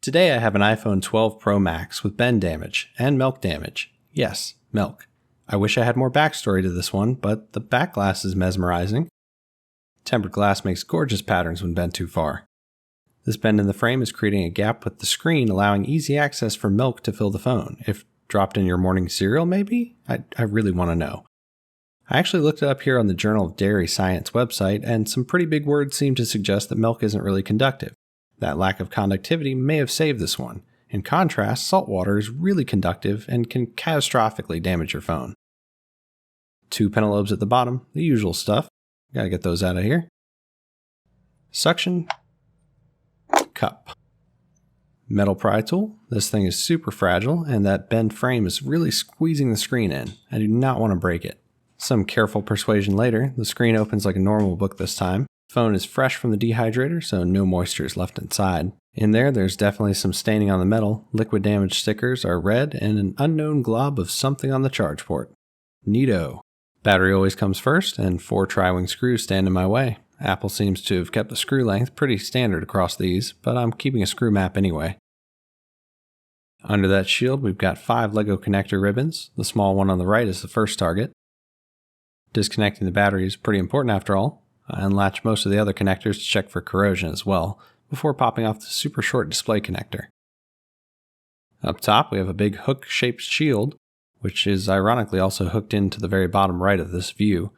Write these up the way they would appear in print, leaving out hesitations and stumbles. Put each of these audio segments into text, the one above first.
Today I have an iPhone 12 Pro Max with bend damage and milk damage. Yes, milk. I wish I had more backstory to this one, but the back glass is mesmerizing. Tempered glass makes gorgeous patterns when bent too far. This bend in the frame is creating a gap with the screen, allowing easy access for milk to fill the phone. If dropped in your morning cereal, maybe? I really want to know. I actually looked it up here on the Journal of Dairy Science website, and some pretty big words seem to suggest that milk isn't really conductive. That lack of conductivity may have saved this one. In contrast, salt water is really conductive and can catastrophically damage your phone. 2 pentallobes at the bottom, the usual stuff. Gotta get those out of here. Suction cup. Metal pry tool. This thing is super fragile, and that bent frame is really squeezing the screen in. I do not want to break it. Some careful persuasion later, the screen opens like a normal book this time. Phone is fresh from the dehydrator, so no moisture is left inside. In there's definitely some staining on the metal. Liquid damage stickers are red, and an unknown glob of something on the charge port. Neato. Battery always comes first, and 4 tri-wing screws stand in my way. Apple seems to have kept the screw length pretty standard across these, but I'm keeping a screw map anyway. Under that shield, we've got 5 Lego connector ribbons. The small one on the right is the first target. Disconnecting the battery is pretty important after all. I unlatch most of the other connectors to check for corrosion as well, before popping off the super short display connector. Up top, we have a big hook-shaped shield, which is ironically also hooked into the very bottom right of this view.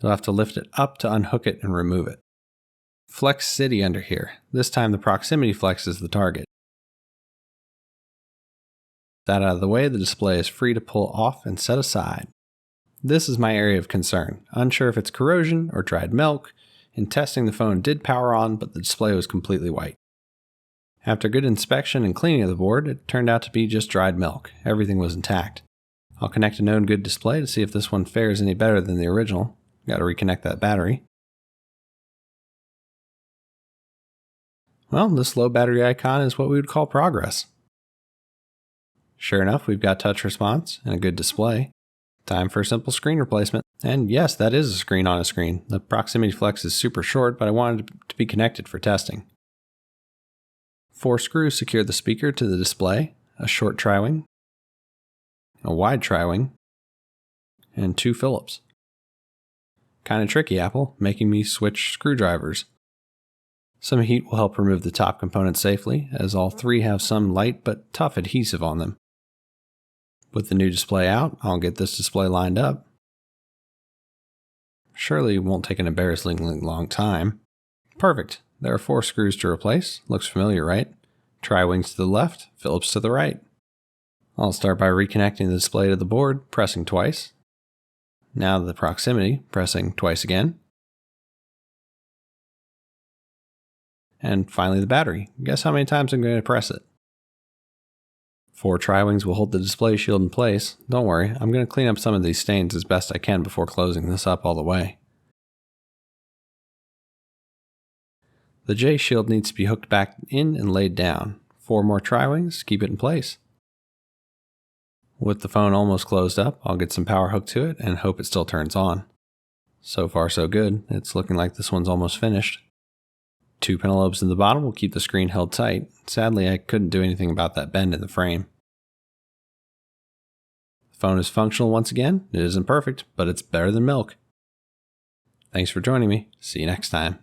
You'll have to lift it up to unhook it and remove it. Flex City under here. This time the proximity flex is the target. That out of the way, the display is free to pull off and set aside. This is my area of concern. Unsure if it's corrosion or dried milk. In testing, the phone did power on, but the display was completely white. After good inspection and cleaning of the board, it turned out to be just dried milk. Everything was intact. I'll connect a known good display to see if this one fares any better than the original. Got to reconnect that battery. Well, this low battery icon is what we would call progress. Sure enough, we've got touch response and a good display. Time for a simple screen replacement. And yes, that is a screen on a screen. The proximity flex is super short, but I wanted it to be connected for testing. 4 screws secure the speaker to the display, a short tri-wing, a wide tri-wing, and 2 Phillips. Kinda tricky, Apple, making me switch screwdrivers. Some heat will help remove the top components safely, as all 3 have some light but tough adhesive on them. With the new display out, I'll get this display lined up. Surely it won't take an embarrassingly long time. Perfect. There are 4 screws to replace. Looks familiar, right? Tri-wings to the left, Phillips to the right. I'll start by reconnecting the display to the board, pressing twice. Now the proximity, pressing twice again. And finally the battery. Guess how many times I'm going to press it? 4 tri-wings will hold the display shield in place. Don't worry, I'm going to clean up some of these stains as best I can before closing this up all the way. The J shield needs to be hooked back in and laid down. 4 more tri-wings to keep it in place. With the phone almost closed up, I'll get some power hooked to it and hope it still turns on. So far so good, it's looking like this one's almost finished. 2 pentallobes in the bottom will keep the screen held tight. Sadly, I couldn't do anything about that bend in the frame. The phone is functional once again. It isn't perfect, but it's better than milk. Thanks for joining me. See you next time.